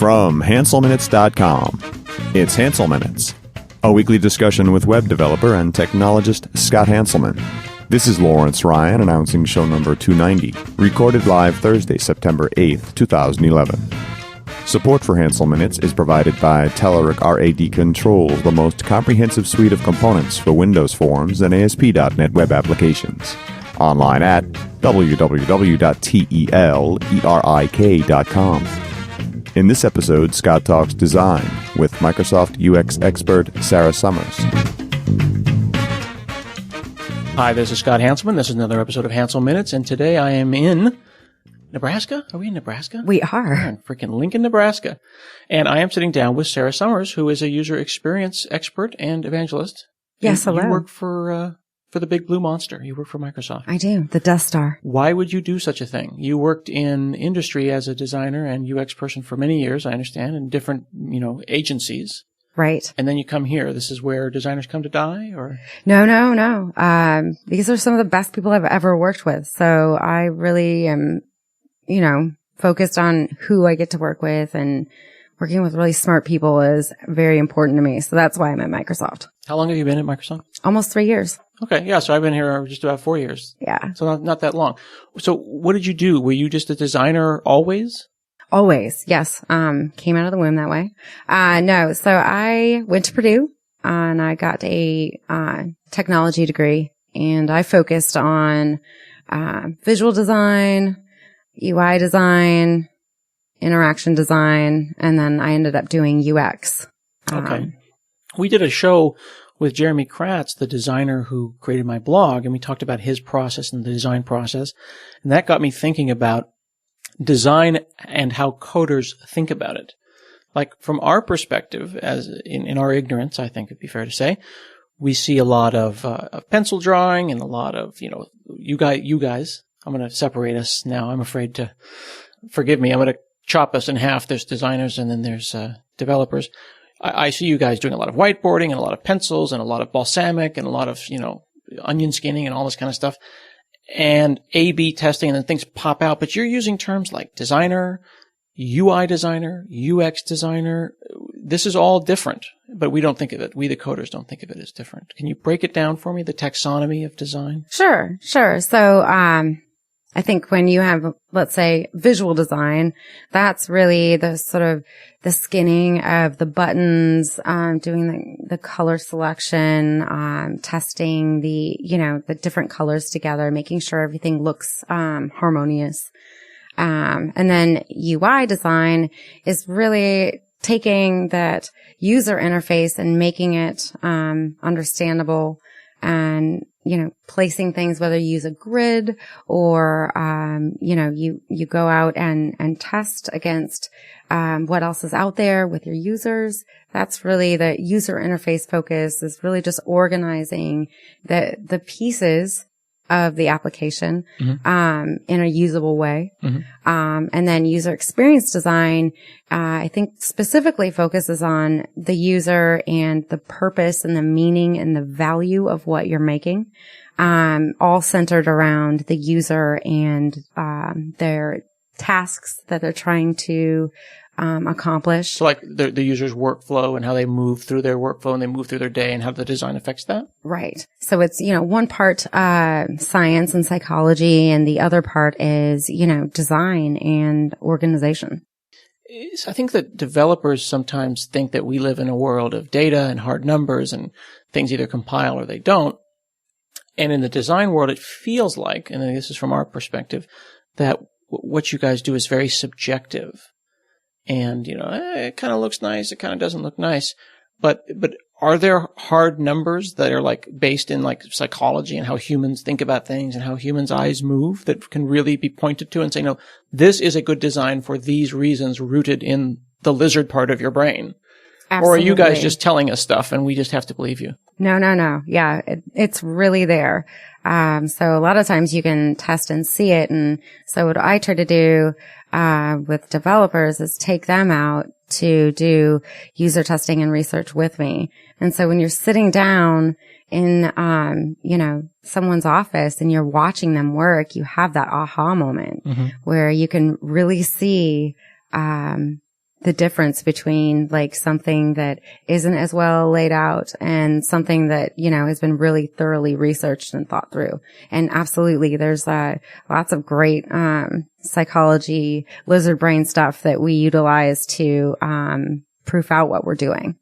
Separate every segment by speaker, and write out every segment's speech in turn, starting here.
Speaker 1: From HanselMinutes.com, it's Hansel Minutes, a weekly discussion with web developer and technologist Scott Hanselman. This is Lawrence Ryan announcing show number 290, recorded live Thursday, September 8th, 2011. Support for Hansel Minutes is provided by Telerik RAD Controls, the most comprehensive suite of components for Windows Forms and ASP.NET web applications. Online at www.telerik.com. In this episode, Scott talks design with Microsoft UX expert Sara Summers.
Speaker 2: Hi, this is Scott Hanselman. This is another episode of Hansel Minutes, and today I am in Nebraska? Are we in Nebraska?
Speaker 3: We are.
Speaker 2: We're in freaking Lincoln, Nebraska. And I am sitting down with Sara Summers, who is a user experience expert and evangelist.
Speaker 3: Yes,
Speaker 2: and
Speaker 3: hello.
Speaker 2: You work for the big blue monster. You work for Microsoft.
Speaker 3: I do. The Death Star.
Speaker 2: Why would you do such a thing? You worked in industry as a designer and UX person for many years, I understand, in different, agencies.
Speaker 3: Right.
Speaker 2: And then you come here. This is where designers come to die, or?
Speaker 3: No. These are some of the best people I've ever worked with. So I really am, focused on who I get to work with, and working with really smart people is very important to me. So that's why I'm at Microsoft.
Speaker 2: How long have you been at Microsoft?
Speaker 3: Almost 3 years.
Speaker 2: Okay. Yeah. So I've been here just about 4 years.
Speaker 3: Yeah.
Speaker 2: So not that long. So what did you do? Were you just a designer always?
Speaker 3: Always. Yes. Came out of the womb that way. No. So I went to Purdue and I got a, technology degree, and I focused on, visual design, UI design, interaction design, and then I ended up doing UX.
Speaker 2: Okay. We did a show with Jeremy Kratz, the designer who created my blog, and we talked about his process and the design process. And that got me thinking about design and how coders think about it. Like from our perspective, as in our ignorance, I think it'd be fair to say, we see a lot of pencil drawing and a lot of, you guys, I'm going to separate us now. I'm afraid to, forgive me, I'm going to chop us in half. There's designers and then there's developers. I see you guys doing a lot of whiteboarding and a lot of pencils and a lot of balsamic and a lot of, onion skinning and all this kind of stuff, and A/B testing, and then things pop out. But you're using terms like designer, UI designer, UX designer. This is all different, but we don't think of it. We, the coders, don't think of it as different. Can you break it down for me, the taxonomy of design?
Speaker 3: Sure. So, I think when you have, let's say, visual design, that's really the sort of the skinning of the buttons, doing the color selection, testing the different colors together, making sure everything looks, harmonious. And then UI design is really taking that user interface and making it, understandable, and placing things, whether you use a grid or, you go out and test against, what else is out there with your users. That's really the user interface focus, is really just organizing the pieces of the application, in a usable way. And then user experience design, I think specifically focuses on the user and the purpose and the meaning and the value of what you're making, all centered around the user and, their tasks that they're trying to, accomplish.
Speaker 2: So like the user's workflow and how they move through their workflow and they move through their day and how the design affects that? Right.
Speaker 3: So it's, one part, science and psychology, and the other part is, design and organization.
Speaker 2: I think that developers sometimes think that we live in a world of data and hard numbers and things either compile or they don't. And in the design world, it feels like, and this is from our perspective, that what you guys do is very subjective. And, it kind of looks nice. It kind of doesn't look nice. But are there hard numbers that are like based in like psychology and how humans think about things and how humans' eyes move that can really be pointed to and say, no, this is a good design for these reasons rooted in the lizard part of your brain?
Speaker 3: Absolutely.
Speaker 2: Or are you guys just telling us stuff and we just have to believe you?
Speaker 3: No. Yeah, it's really there. So a lot of times you can test and see it. And so what I try to do, with developers is take them out to do user testing and research with me. And so when you're sitting down in, someone's office and you're watching them work, you have that aha moment where you can really see, the difference between like something that isn't as well laid out and something that, has been really thoroughly researched and thought through. And absolutely, there's lots of great psychology, lizard brain stuff that we utilize to proof out what we're doing.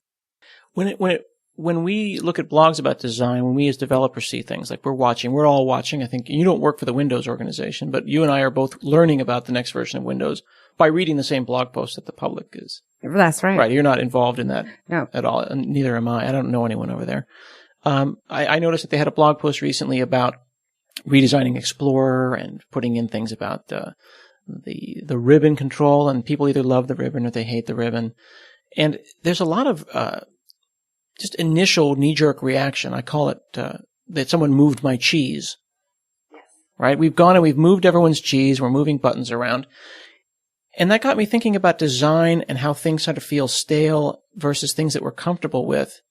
Speaker 2: When we look at blogs about design, when we as developers see things like we're all watching, I think you don't work for the Windows organization, but you and I are both learning about the next version of Windows by reading the same blog post that the public is.
Speaker 3: That's right.
Speaker 2: Right. You're not involved in that
Speaker 3: No.
Speaker 2: at all. And neither am I. I don't know anyone over there. I noticed that they had a blog post recently about redesigning Explorer and putting in things about the ribbon control, and people either love the ribbon or they hate the ribbon. And there's a lot of just initial knee-jerk reaction. I call it that someone moved my cheese. Right? We've gone and we've moved everyone's cheese. We're moving buttons around. And that got me thinking about design and how things sort of feel stale versus things that we're comfortable with.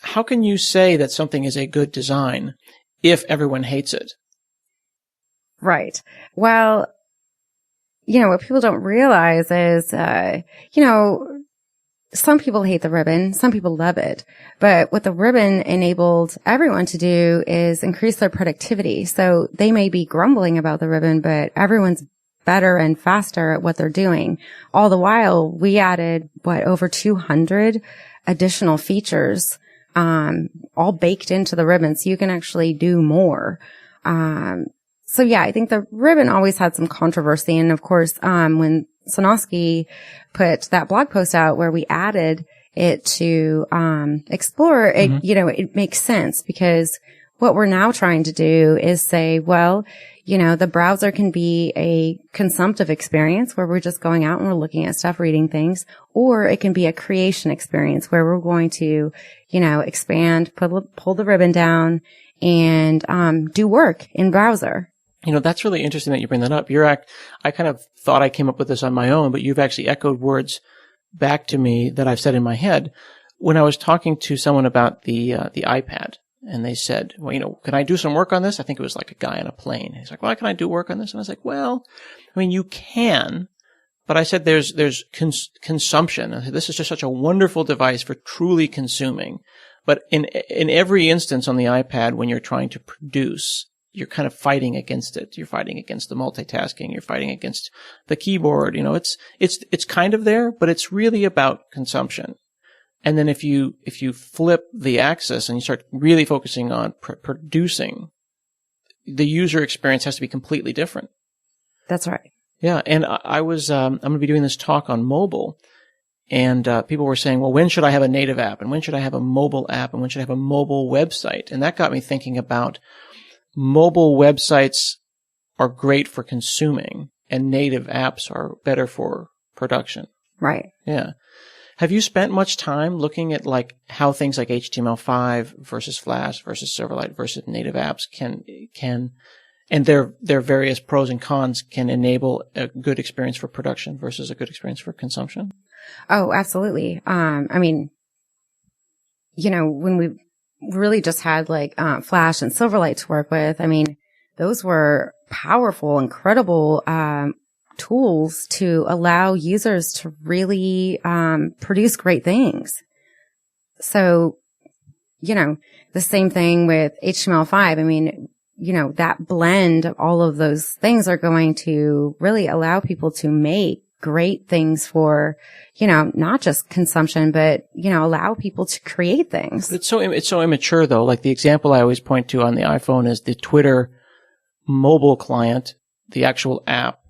Speaker 2: How can you say that something is a good design if everyone hates it?
Speaker 3: Right. Well, what people don't realize is, some people hate the ribbon, some people love it. But what the ribbon enabled everyone to do is increase their productivity. So they may be grumbling about the ribbon, but everyone's better and faster at what they're doing. All the while, we added, over 200 additional features, all baked into the ribbon, so you can actually do more. So yeah, I think the ribbon always had some controversy. And of course, when Sonosky put that blog post out where we added it to, Explorer, it makes sense, because what we're now trying to do is say, the browser can be a consumptive experience where we're just going out and we're looking at stuff, reading things, or it can be a creation experience where we're going to, expand, pull the ribbon down and, do work in browser.
Speaker 2: That's really interesting that you bring that up. I kind of thought I came up with this on my own, but you've actually echoed words back to me that I've said in my head when I was talking to someone about the iPad. And they said, can I do some work on this? I think it was like a guy on a plane. He's like, why can I do work on this? And I was like, you can, but I said, there's consumption. I said, this is just such a wonderful device for truly consuming. But in every instance on the iPad, when you're trying to produce, you're kind of fighting against it. You're fighting against the multitasking. You're fighting against the keyboard. It's kind of there, but it's really about consumption. And then if you flip the axis and you start really focusing on producing, the user experience has to be completely different.
Speaker 3: That's right.
Speaker 2: Yeah. And I'm going to be doing this talk on mobile, and people were saying, well, when should I have a native app? And when should I have a mobile app? And when should I have a mobile website? And that got me thinking about mobile websites are great for consuming, and native apps are better for production.
Speaker 3: Right.
Speaker 2: Yeah. Have you spent much time looking at how things like HTML5 versus Flash versus Silverlight versus native apps can and their various pros and cons can enable a good experience for production versus a good experience for consumption?
Speaker 3: Oh, absolutely. When we really just had Flash and Silverlight to work with, those were powerful, incredible, tools to allow users to really produce great things. So, the same thing with HTML5. That blend of all of those things are going to really allow people to make great things for, not just consumption, but, allow people to create things.
Speaker 2: It's so immature though. Like the example I always point to on the iPhone is the Twitter mobile client, the actual app,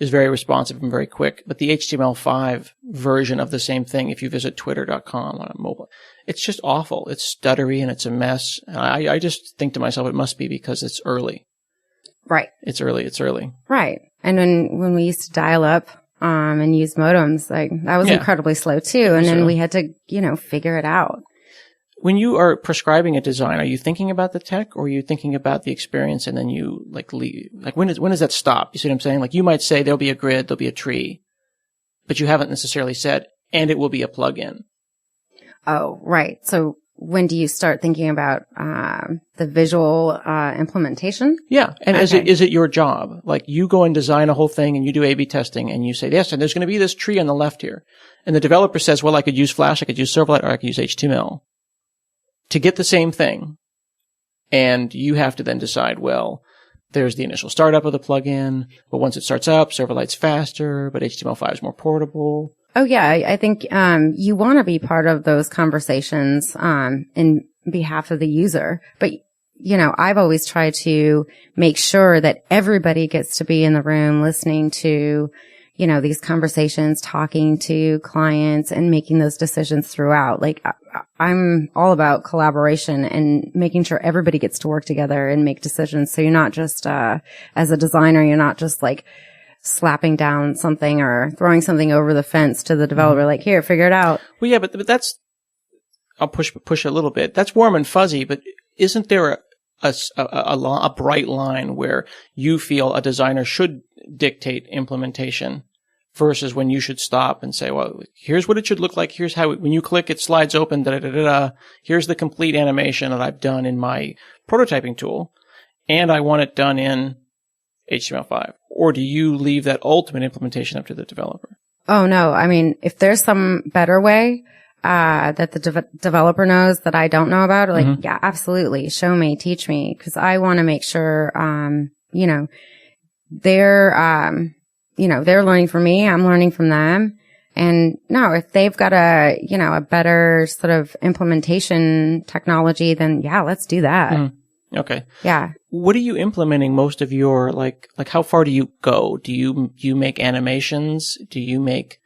Speaker 2: is very responsive and very quick. But the HTML5 version of the same thing, if you visit twitter.com on a mobile, it's just awful. It's stuttery and it's a mess. I just think to myself, it must be because it's early.
Speaker 3: Right.
Speaker 2: It's early.
Speaker 3: Right. And when we used to dial up, and use modems, that was incredibly slow too. And then we had to, figure it out.
Speaker 2: When you are prescribing a design, are you thinking about the tech, or are you thinking about the experience and then you leave? When does that stop? You see what I'm saying? You might say there'll be a grid, there'll be a tree, but you haven't necessarily said, and it will be a plugin.
Speaker 3: Oh, right. So when do you start thinking about the visual implementation?
Speaker 2: Yeah. And
Speaker 3: Okay.
Speaker 2: is it your job? Like you go and design a whole thing and you do A/B testing and you say, yes, and there's going to be this tree on the left here. And the developer says, well, I could use Flash, I could use Silverlight, or I could use HTML to get the same thing. And you have to then decide, well, there's the initial startup of the plugin, but once it starts up, Silverlight's faster, but HTML5 is more portable.
Speaker 3: Oh yeah, I think you want to be part of those conversations in behalf of the user. But I've always tried to make sure that everybody gets to be in the room listening to these conversations, talking to clients and making those decisions throughout. Like I'm all about collaboration and making sure everybody gets to work together and make decisions. So you're not just, as a designer, you're not just like slapping down something or throwing something over the fence to the developer, like, here, figure it out.
Speaker 2: Well, yeah, but that's, I'll push a little bit. That's warm and fuzzy, but isn't there a bright line where you feel a designer should dictate implementation versus when you should stop and say, well, here's what it should look like. Here's how, when you click, it slides open. Here's the complete animation that I've done in my prototyping tool, and I want it done in HTML5. Or do you leave that ultimate implementation up to the developer?
Speaker 3: Oh no. I mean, if there's some better way, that the developer knows that I don't know about, like, yeah, absolutely. Show me, teach me. Cause I want to make sure, they're learning from me. I'm learning from them. And no, if they've got a better sort of implementation technology, then yeah, let's do that.
Speaker 2: Okay.
Speaker 3: Yeah.
Speaker 2: What are you implementing most of your, like how far do you go? Do you make animations? Do you make,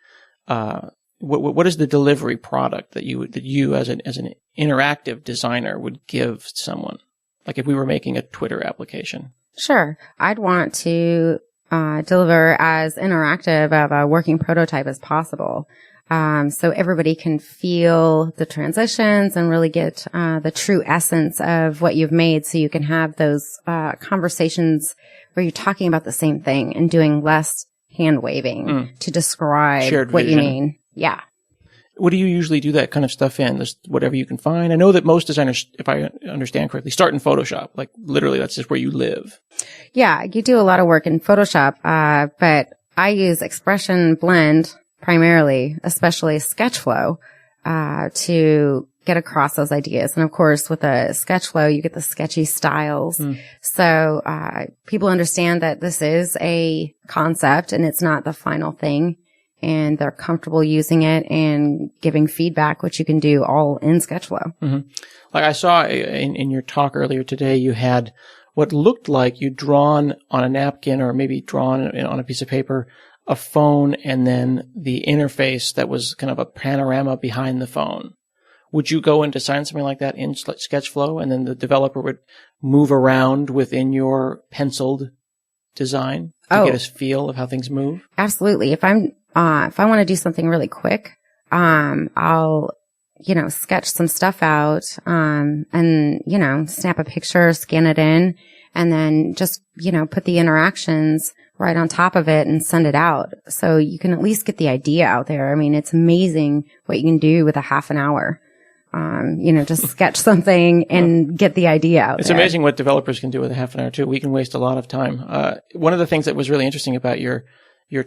Speaker 2: what is the delivery product that you as an interactive designer would give someone? Like if we were making a Twitter application.
Speaker 3: Sure. I'd want to deliver as interactive of a working prototype as possible. So everybody can feel the transitions and really get the true essence of what you've made, so you can have those conversations where you're talking about the same thing and doing less hand waving to describe
Speaker 2: Shared
Speaker 3: what
Speaker 2: vision.
Speaker 3: you mean. Yeah.
Speaker 2: What do you usually do that kind of stuff in? Just whatever you can find. I know that most designers, if I understand correctly, start in Photoshop. Like literally, that's just where you live.
Speaker 3: Yeah, you do a lot of work in Photoshop, but I use Expression Blend primarily, especially Sketchflow, to get across those ideas. And of course, with a Sketchflow, you get the sketchy styles. So people understand that this is a concept and it's not the final thing. And they're comfortable using it and giving feedback, which you can do all in Sketchflow.
Speaker 2: Like I saw in your talk earlier today, you had what looked like you'd drawn on a napkin or maybe drawn on a piece of paper, a phone, and then the interface that was kind of a panorama behind the phone. Would you go and design something like that in Sketchflow, and then the developer would move around within your penciled design to get a feel of how things move?
Speaker 3: Absolutely. If I want to do something really quick, I'll, sketch some stuff out, and, snap a picture, scan it in, and then just, put the interactions right on top of it and send it out. So you can at least get the idea out there. I mean, it's amazing what you can do with a half an hour. Just sketch something and get the idea out
Speaker 2: It's
Speaker 3: there.
Speaker 2: amazing what developers can do with a half an hour too. We can waste a lot of time. One of the things that was really interesting about your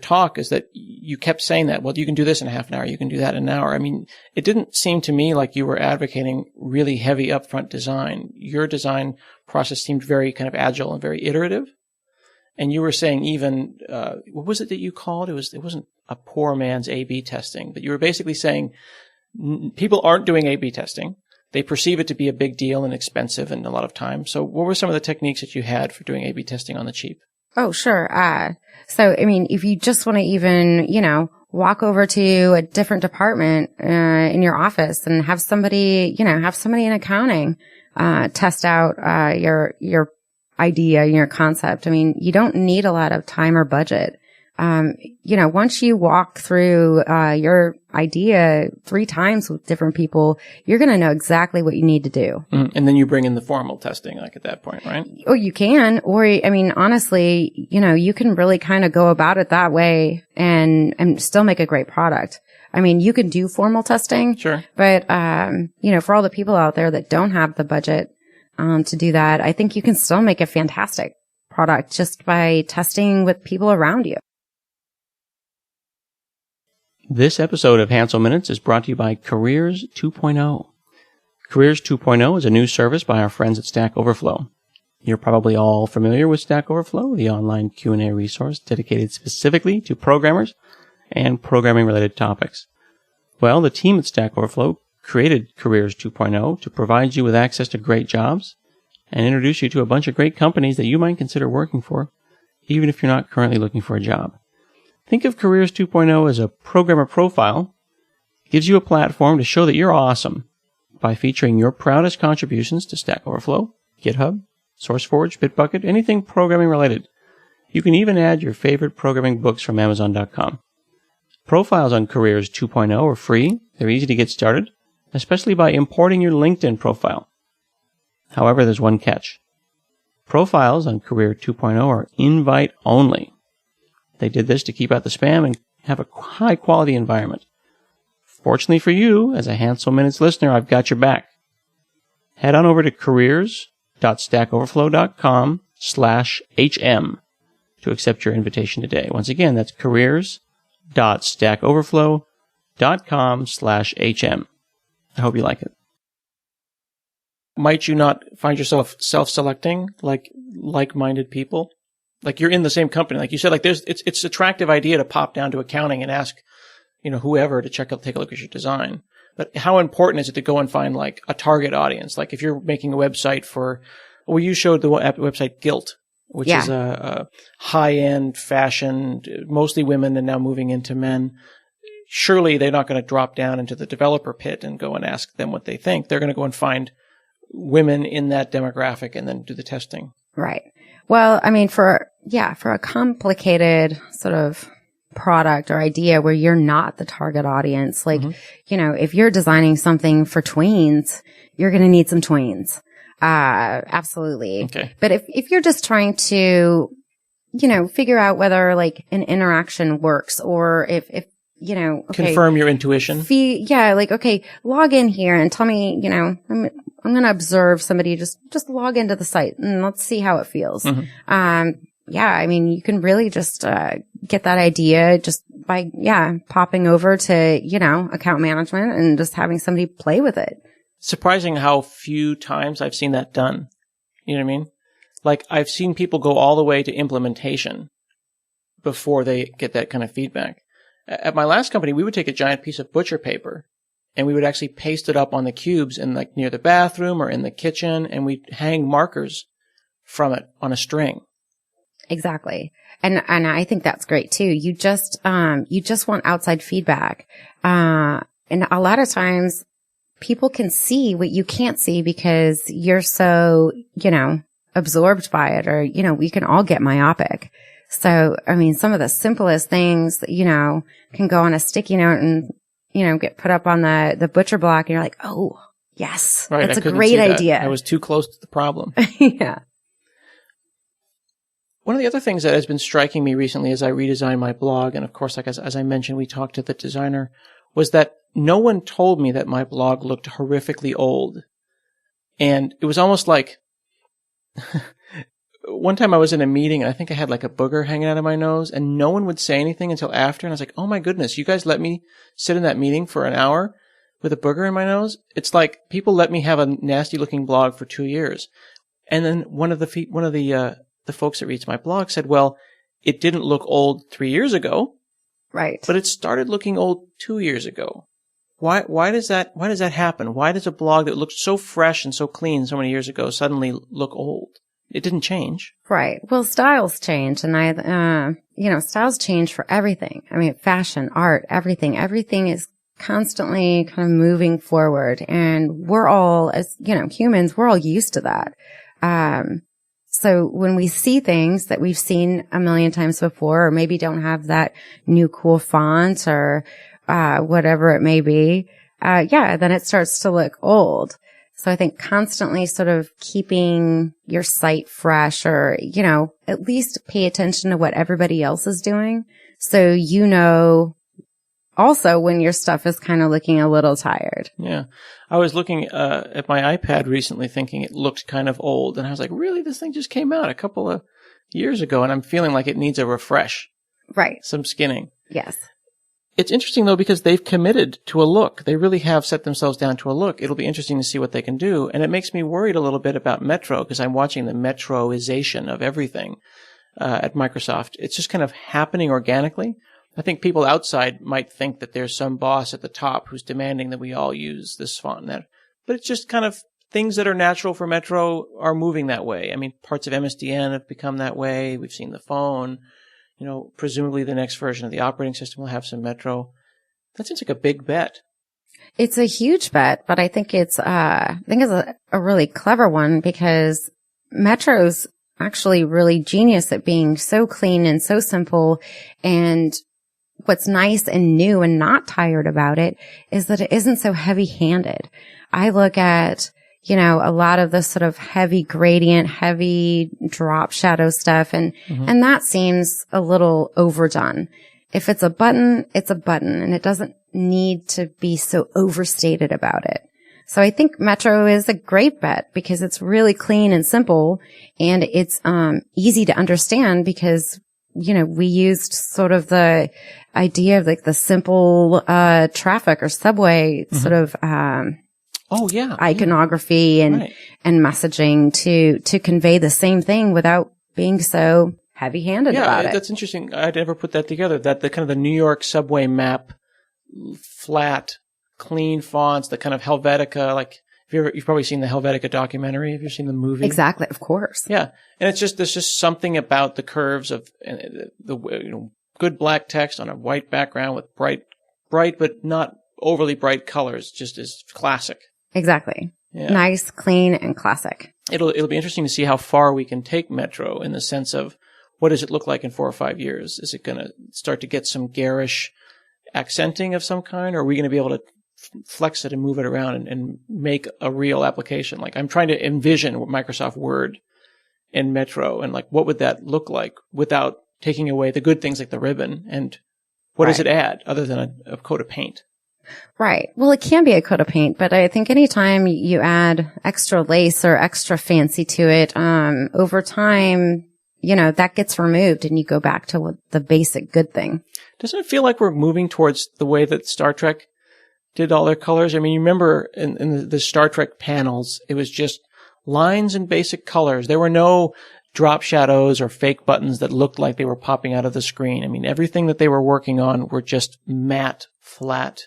Speaker 2: talk is that you kept saying that, well, you can do this in a half an hour, you can do that in an hour. I mean, it didn't seem to me like you were advocating really heavy upfront design. Your design process seemed very kind of agile and very iterative. And you were saying even, what was it that you called? It wasn't a poor man's A/B testing, but you were basically saying people aren't doing A/B testing. They perceive it to be a big deal and expensive and a lot of time. So what were some of the techniques that you had for doing A/B testing on the cheap?
Speaker 3: Oh, sure. So, I mean, if you just want to even, walk over to a different department, in your office and have somebody in accounting, test out, your idea, your concept. I mean, you don't need a lot of time or budget. Once you walk through, your idea 3 times with different people, you're going to know exactly what you need to do.
Speaker 2: And then you bring in the formal testing, like at that point, right?
Speaker 3: Oh, you can. Or, I mean, honestly, you can really kind of go about it that way and still make a great product. I mean, you can do formal testing.
Speaker 2: Sure.
Speaker 3: But, for all the people out there that don't have the budget, to do that, I think you can still make a fantastic product just by testing with people around you.
Speaker 2: This episode of Hansel Minutes is brought to you by Careers 2.0. Careers 2.0 is a new service by our friends at Stack Overflow. You're probably all familiar with Stack Overflow, the online Q&A resource dedicated specifically to programmers and programming-related topics. Well, the team at Stack Overflow created Careers 2.0 to provide you with access to great jobs and introduce you to a bunch of great companies that you might consider working for, even if you're not currently looking for a job. Think of Careers 2.0 as a programmer profile. It gives you a platform to show that you're awesome by featuring your proudest contributions to Stack Overflow, GitHub, SourceForge, Bitbucket, anything programming related. You can even add your favorite programming books from Amazon.com. Profiles on Careers 2.0 are free. They're easy to get started, especially by importing your LinkedIn profile. However, there's one catch. Profiles on Career 2.0 are invite only. They did this to keep out the spam and have a high-quality environment. Fortunately for you, as a Hansel Minutes listener, I've got your back. Head on over to careers.stackoverflow.com/HM to accept your invitation today. Once again, that's careers.stackoverflow.com/HM. I hope you like it. Might you not find yourself self-selecting like-minded people? Like you're in the same company. Like you said, like it's an attractive idea to pop down to accounting and ask, whoever to take a look at your design. But how important is it to go and find like a target audience? Like if you're making a website you showed the website Gilt, which is a high-end fashion, mostly women and now moving into men. Surely they're not going to drop down into the developer pit and go and ask them what they think. They're going to go and find women in that demographic and then do the testing.
Speaker 3: Right. Well, I mean, for a complicated sort of product or idea where you're not the target audience, like, if you're designing something for tweens, you're going to need some tweens. Absolutely.
Speaker 2: Okay.
Speaker 3: But if you're just trying to, figure out whether like an interaction works or if
Speaker 2: confirm your intuition.
Speaker 3: Log in here and tell me, I'm going to observe somebody, just log into the site and let's see how it feels. I mean, you can really just, get that idea just by, popping over to, account management and just having somebody play with it.
Speaker 2: Surprising how few times I've seen that done. You know what I mean? Like I've seen people go all the way to implementation before they get that kind of feedback. At my last company, we would take a giant piece of butcher paper and we would actually paste it up on the cubes in like near the bathroom or in the kitchen, and we'd hang markers from it on a string.
Speaker 3: Exactly. And I think that's great too. You just want outside feedback. And a lot of times people can see what you can't see because you're so, absorbed by it, or, we can all get myopic. So, I mean, some of the simplest things, can go on a sticky note and, get put up on the butcher block, and you're like, oh, yes,
Speaker 2: right,
Speaker 3: that's a great idea.
Speaker 2: I was too close to the problem.
Speaker 3: Yeah.
Speaker 2: One of the other things that has been striking me recently as I redesigned my blog, and of course, like as I mentioned, we talked to the designer, was that no one told me that my blog looked horrifically old. And it was almost like one time I was in a meeting and I think I had like a booger hanging out of my nose, and no one would say anything until after. And I was like, oh my goodness, you guys let me sit in that meeting for an hour with a booger in my nose? It's like people let me have a nasty looking blog for 2 years. And then one of the folks that reads my blog said, well, it didn't look old 3 years ago.
Speaker 3: Right.
Speaker 2: But it started looking old 2 years ago. Why does that happen? Why does a blog that looked so fresh and so clean so many years ago suddenly look old? It didn't change.
Speaker 3: Right. Well, styles change, and styles change for everything. I mean, fashion, art, everything is constantly kind of moving forward, and we're all, as humans, we're all used to that. So when we see things that we've seen a million times before, or maybe don't have that new cool font or whatever it may be, then it starts to look old. So I think constantly sort of keeping your site fresh, or, at least pay attention to what everybody else is doing. So, also when your stuff is kind of looking a little tired.
Speaker 2: Yeah. I was looking at my iPad recently thinking it looked kind of old. And I was like, really? This thing just came out a couple of years ago. And I'm feeling like it needs a refresh.
Speaker 3: Right.
Speaker 2: Some skinning.
Speaker 3: Yes.
Speaker 2: It's interesting, though, because they've committed to a look. They really have set themselves down to a look. It'll be interesting to see what they can do. And it makes me worried a little bit about Metro because I'm watching the Metroization of everything at Microsoft. It's just kind of happening organically. I think people outside might think that there's some boss at the top who's demanding that we all use this font and that. But it's just kind of things that are natural for Metro are moving that way. I mean, parts of MSDN have become that way. We've seen the phone. You know, presumably the next version of the operating system will have some Metro. That seems like a big bet.
Speaker 3: It's a huge bet, but I think it's a really clever one because Metro's actually really genius at being so clean and so simple. And what's nice and new and not tired about it is that it isn't so heavy-handed. I look at, you know, a lot of the sort of heavy gradient, heavy drop shadow stuff, and that seems a little overdone. If it's a button, and it doesn't need to be so overstated about it. So I think Metro is a great bet because it's really clean and simple, and it's easy to understand because, you know, we used sort of the idea of like the simple traffic or subway sort of iconography and messaging to convey the same thing without being so heavy-handed about it.
Speaker 2: That's interesting. I'd never put that together. That the kind of the New York subway map, flat, clean fonts, the kind of Helvetica, like you've probably seen the Helvetica documentary. Have you seen the movie?
Speaker 3: Exactly, of course.
Speaker 2: Yeah, and it's just there's just something about the curves of the good black text on a white background with bright but not overly bright colors. Just is classic.
Speaker 3: Exactly.
Speaker 2: Yeah.
Speaker 3: Nice, clean, and classic.
Speaker 2: It'll be interesting to see how far we can take Metro in the sense of what does it look like in 4 or 5 years? Is it going to start to get some garish accenting of some kind, or are we going to be able to flex it and move it around and make a real application? Like I'm trying to envision Microsoft Word in Metro and like what would that look like without taking away the good things like the ribbon, and what does it add other than a coat of paint?
Speaker 3: Right. Well, it can be a coat of paint, but I think anytime you add extra lace or extra fancy to it, over time, you know, that gets removed and you go back to what the basic good thing.
Speaker 2: Doesn't it feel like we're moving towards the way that Star Trek did all their colors? I mean, you remember in the Star Trek panels, it was just lines and basic colors. There were no drop shadows or fake buttons that looked like they were popping out of the screen. I mean, everything that they were working on were just matte, flat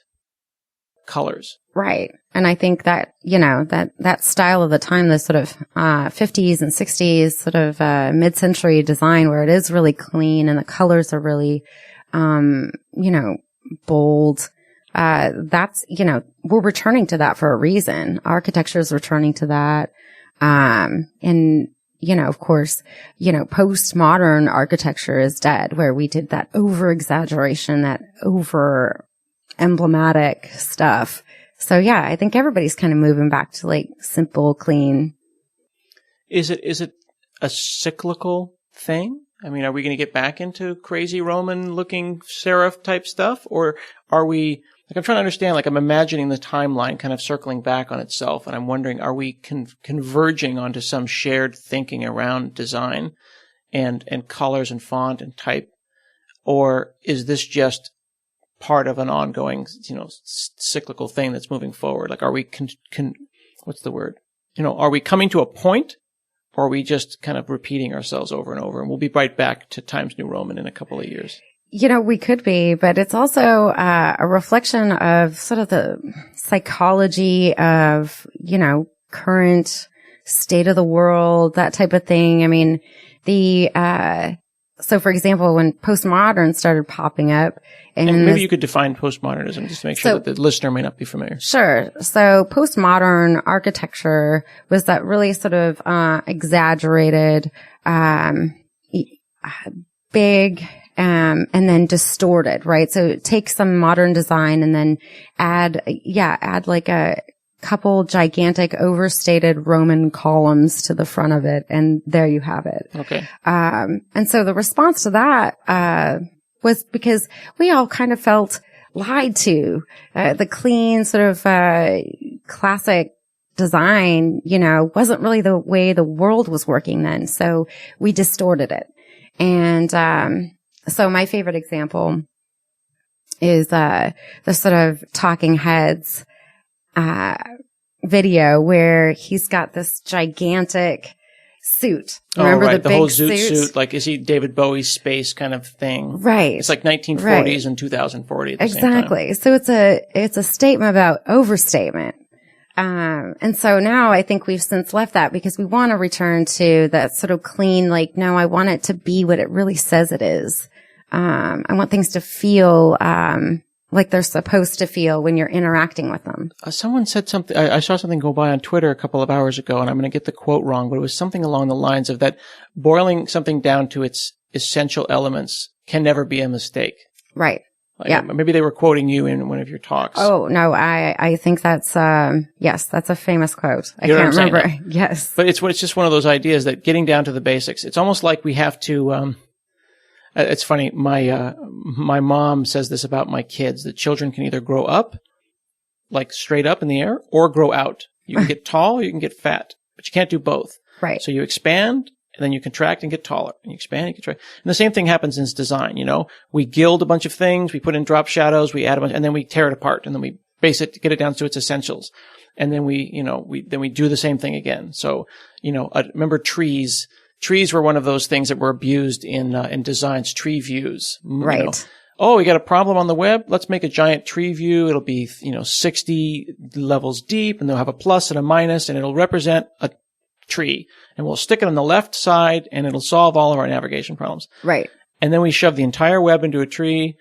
Speaker 2: colors.
Speaker 3: Right. And I think that, you know, that style of the time, the sort of 50s and 60s sort of mid-century design where it is really clean and the colors are really, you know, bold. That's, you know, we're returning to that for a reason. Architecture is returning to that. And, you know, of course, you know, postmodern architecture is dead, where we did that over-exaggeration, that over-emblematic stuff. So, yeah, I think everybody's kind of moving back to, like, simple, clean. Is
Speaker 2: it a cyclical thing? I mean, are we going to get back into crazy Roman-looking serif-type stuff? Or are we... Like, I'm trying to understand, like, I'm imagining the timeline kind of circling back on itself, and I'm wondering, are we converging onto some shared thinking around design and colors and font and type? Or is this just part of an ongoing, you know, cyclical thing that's moving forward? Like, are we, what's the word? You know, are we coming to a point, or are we just kind of repeating ourselves over and over? And we'll be right back to Times New Roman in a couple of years.
Speaker 3: You know, we could be, but it's also a reflection of sort of the psychology of, you know, current state of the world, that type of thing. I mean, so for example, when postmodern started popping up, and
Speaker 2: maybe you could define postmodernism just to make sure that the listener may not be familiar.
Speaker 3: Sure. So postmodern architecture was that really sort of exaggerated, big, and then distorted, right? So take some modern design and then add like a couple gigantic overstated Roman columns to the front of it. And there you have it.
Speaker 2: Okay.
Speaker 3: And so the response to that, was because we all kind of felt lied to. The clean sort of, classic design, wasn't really the way the world was working then. So we distorted it. And, so my favorite example is, the sort of Talking Heads, video where he's got this gigantic suit. Remember the big
Speaker 2: whole suit? Like, is he David Bowie's space kind of thing?
Speaker 3: Right.
Speaker 2: It's like 1940s and 2040 at the same time.
Speaker 3: Exactly. So it's a statement about overstatement. And so now I think we've since left that because we want to return to that sort of clean, like, no, I want it to be what it really says it is. I want things to feel, like they're supposed to feel when you're interacting with them.
Speaker 2: Someone said something, I saw something go by on Twitter a couple of hours ago, and I'm going to get the quote wrong, but it was something along the lines of that boiling something down to its essential elements can never be a mistake.
Speaker 3: Right.
Speaker 2: Like,
Speaker 3: yeah.
Speaker 2: Maybe they were quoting you in one of your talks.
Speaker 3: Oh, no, I think that's, yes, that's a famous quote. I
Speaker 2: You know
Speaker 3: can't
Speaker 2: what I'm
Speaker 3: remember.
Speaker 2: saying?
Speaker 3: Yes.
Speaker 2: But it's just one of those ideas that getting down to the basics, it's almost like we have to, it's funny. My mom says this about my kids, that children can either grow up, like straight up in the air, or grow out. You can get tall, or you can get fat, but you can't do both.
Speaker 3: Right.
Speaker 2: So you expand, and then you contract and get taller. And you expand and contract. And the same thing happens in design, We gild a bunch of things, we put in drop shadows, we add a bunch, and then we tear it apart, and then we base it to get it down to its essentials. And then we do the same thing again. So, remember trees. Trees were one of those things that were abused in designs, tree views.
Speaker 3: Right.
Speaker 2: Oh, we got a problem on the web. Let's make a giant tree view. It'll be, 60 levels deep, and they'll have a plus and a minus, and it'll represent a tree. And we'll stick it on the left side, and it'll solve all of our navigation problems.
Speaker 3: Right.
Speaker 2: And then we shove the entire web into a tree,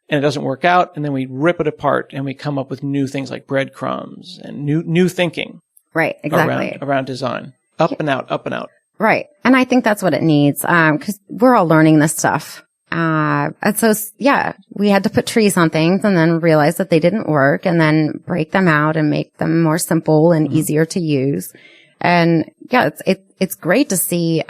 Speaker 2: and it doesn't work out, and then we rip it apart, and we come up with new things like breadcrumbs and new thinking.
Speaker 3: Right. Exactly.
Speaker 2: Around design. Up and out, up and out.
Speaker 3: Right. And I think that's what it needs. 'Cause we're all learning this stuff. And so, yeah, we had to put trees on things and then realize that they didn't work and then break them out and make them more simple and easier to use. And yeah, it's great to see,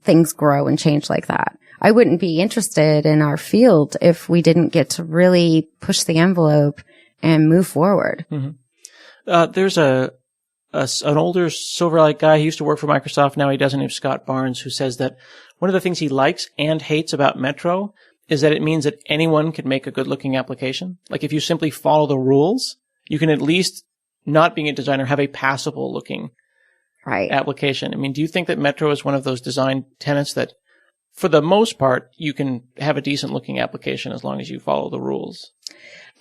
Speaker 3: things grow and change like that. I wouldn't be interested in our field if we didn't get to really push the envelope and move forward.
Speaker 2: Mm-hmm. There's an older Silverlight guy. He used to work for Microsoft. Now he doesn't, named Scott Barnes, who says that one of the things he likes and hates about Metro is that it means that anyone can make a good looking application. Like if you simply follow the rules, you can at least, not being a designer, have a passable looking application. I mean, do you think that Metro is one of those design tenets that for the most part, you can have a decent looking application as long as you follow the rules?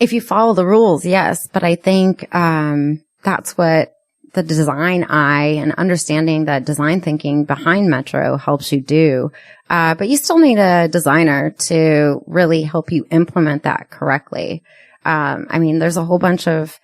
Speaker 3: If you follow the rules, yes. But I think, that's what the design eye and understanding that design thinking behind Metro helps you do. But you still need a designer to really help you implement that correctly. I mean, there's a whole bunch of,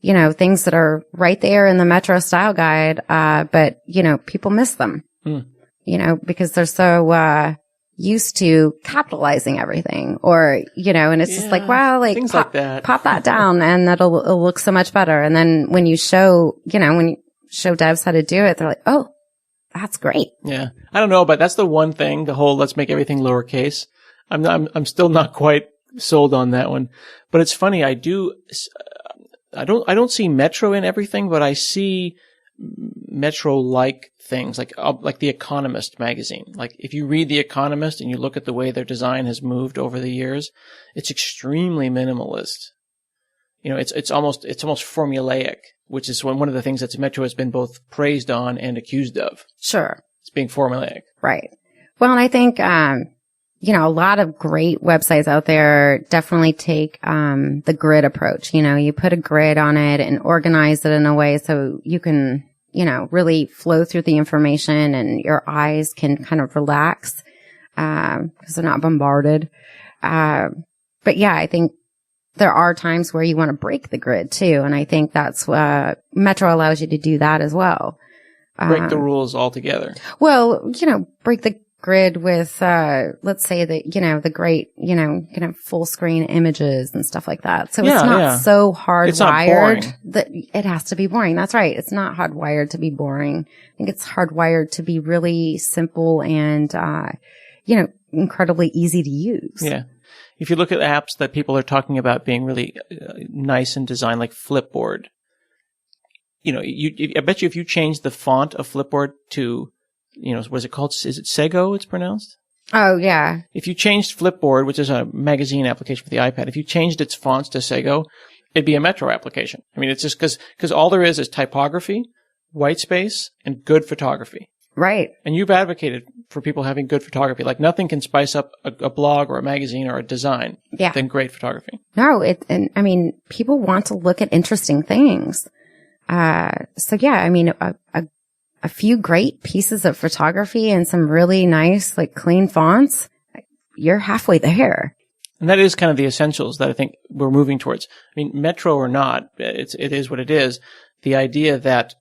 Speaker 3: things that are right there in the Metro style guide. But, people miss them, because they're so, used to capitalizing everything or, and it's just like, wow, like,
Speaker 2: things like that.
Speaker 3: Pop that down and it'll look so much better. And then when you show, when you show devs how to do it, they're like, oh, that's great.
Speaker 2: Yeah. I don't know, but that's the one thing, the whole let's make everything lowercase. I'm still not quite sold on that one, but it's funny. I don't see Metro in everything, but I see Metro-like things like The Economist magazine. Like if you read The Economist and you look at the way their design has moved over the years, it's extremely minimalist. It's almost formulaic, which is one of the things that Metro has been both praised on and accused of.
Speaker 3: Sure.
Speaker 2: It's being formulaic.
Speaker 3: Right. Well, and I think, a lot of great websites out there definitely take, the grid approach. You put a grid on it and organize it in a way so you can, really flow through the information and your eyes can kind of relax, because they're not bombarded. But yeah, I think there are times where you want to break the grid too. And I think that's what Metro allows you to do that as well.
Speaker 2: Break the rules altogether.
Speaker 3: Well, break the grid with, let's say the great, full screen images and stuff like that. So it's not so hardwired that it has to be boring. That's right. It's not hardwired to be boring. I think it's hardwired to be really simple and, incredibly easy to use.
Speaker 2: Yeah. if you look at apps that people are talking about being really nice in design, like Flipboard, I bet you if you change the font of Flipboard to, what is it called? Is it Sego it's pronounced?
Speaker 3: Oh, yeah.
Speaker 2: If you changed Flipboard, which is a magazine application for the iPad, if you changed its fonts to Sego, it'd be a Metro application. I mean, it's just because all there is typography, white space, and good photography.
Speaker 3: Right.
Speaker 2: And you've advocated for people having good photography. Like nothing can spice up a blog or a magazine or a design than great photography.
Speaker 3: No, people want to look at interesting things. So yeah, I mean, a few great pieces of photography and some really nice, like clean fonts, you're halfway there.
Speaker 2: And that is kind of the essentials that I think we're moving towards. I mean, Metro or not, it is what it is. The idea that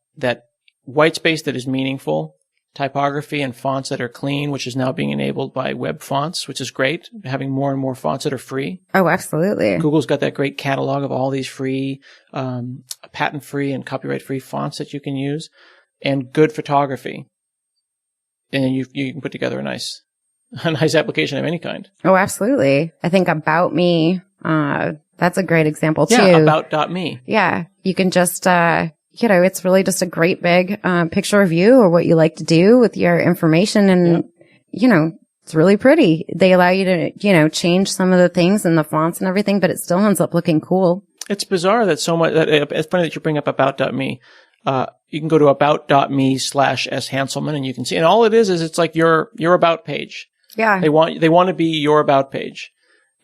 Speaker 2: white space that is meaningful, typography and fonts that are clean, which is now being enabled by web fonts, which is great, having more and more fonts that are free.
Speaker 3: Oh, absolutely.
Speaker 2: Google's got that great catalog of all these free, patent-free and copyright-free fonts that you can use, and good photography. And you can put together a nice application of any kind.
Speaker 3: Oh, absolutely. I think About Me, that's a great example too.
Speaker 2: Yeah, About.me.
Speaker 3: Yeah. You can just, it's really just a great big, picture of you or what you like to do with your information. And, it's really pretty. They allow you to, change some of the things and the fonts and everything, but it still ends up looking cool. It's
Speaker 2: bizarre that so much, it's funny that you bring up About.me. You can go to about.me/shanselman and you can see, and all it is it's like your about page.
Speaker 3: Yeah.
Speaker 2: They want to be your about page.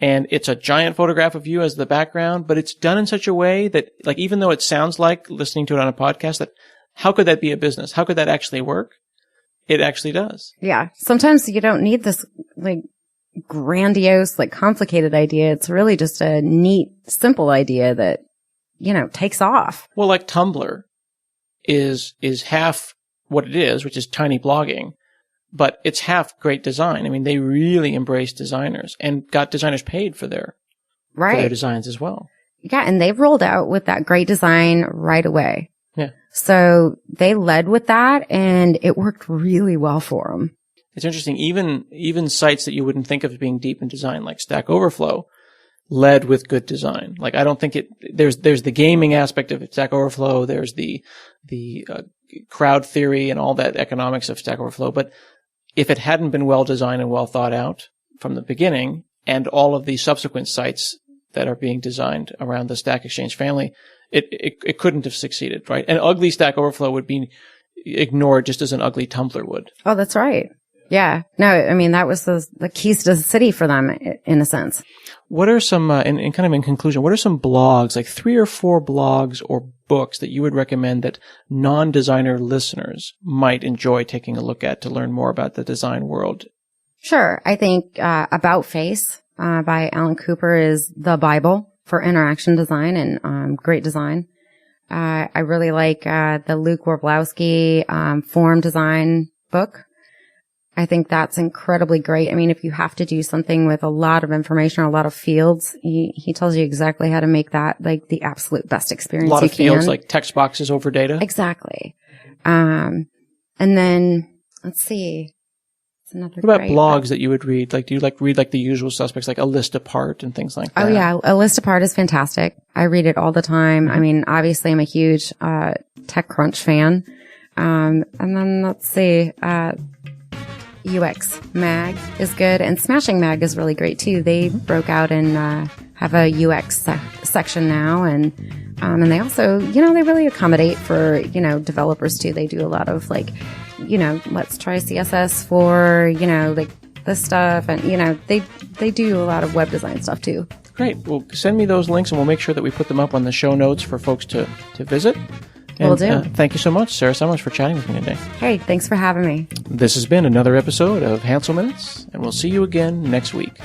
Speaker 2: And it's a giant photograph of you as the background, but it's done in such a way that, like, even though it sounds like listening to it on a podcast, that how could that be a business? How could that actually work? It actually does.
Speaker 3: Yeah. Sometimes you don't need this, like, grandiose, like, complicated idea. It's really just a neat, simple idea that, takes off.
Speaker 2: Well, like Tumblr is half what it is, which is tiny blogging, but it's half great design. I mean, they really embrace designers and got designers paid for their designs as well.
Speaker 3: Yeah. And they've rolled out with that great design right away.
Speaker 2: Yeah.
Speaker 3: So they led with that and it worked really well for them.
Speaker 2: It's interesting. Even sites that you wouldn't think of as being deep in design, like Stack Overflow, led with good design. Like, I don't think there's the gaming aspect of Stack Overflow. There's the crowd theory and all that economics of Stack Overflow. But if it hadn't been well designed and well thought out from the beginning, and all of the subsequent sites that are being designed around the Stack Exchange family, it couldn't have succeeded, right? An ugly Stack Overflow would be ignored just as an ugly Tumblr would.
Speaker 3: Oh, that's right. Yeah. No, I mean, that was the keys to the city for them, in a sense.
Speaker 2: What are some, and kind of in conclusion, what are some blogs, like 3 or 4 blogs or books that you would recommend that non-designer listeners might enjoy taking a look at to learn more about the design world?
Speaker 3: Sure. I think About Face by Alan Cooper is the Bible for interaction design and great design. I really like the Luke Warblowski form design book. I think that's incredibly great. I mean, if you have to do something with a lot of information or a lot of fields, he tells you exactly how to make that like the absolute best experience you can.
Speaker 2: A lot of fields, like text boxes over data.
Speaker 3: Exactly. And then let's see.
Speaker 2: What about blogs that you would read? Like, do you read like the usual suspects, like A List Apart and things like that?
Speaker 3: Oh yeah, A List Apart is fantastic. I read it all the time. I mean, obviously I'm a huge TechCrunch fan. And then let's see, UX Mag is good, and Smashing Mag is really great too. They broke out and have a UX section now, and they also, they really accommodate for developers too. They do a lot of like, let's try CSS for like this stuff, and they do a lot of web design stuff too. Great. Well, send me those links, and we'll make sure that we put them up on the show notes for folks to visit. Will do. Thank you so much, Sara Summers, for chatting with me today. Hey, thanks for having me. This has been another episode of Hansel Minutes, and we'll see you again next week.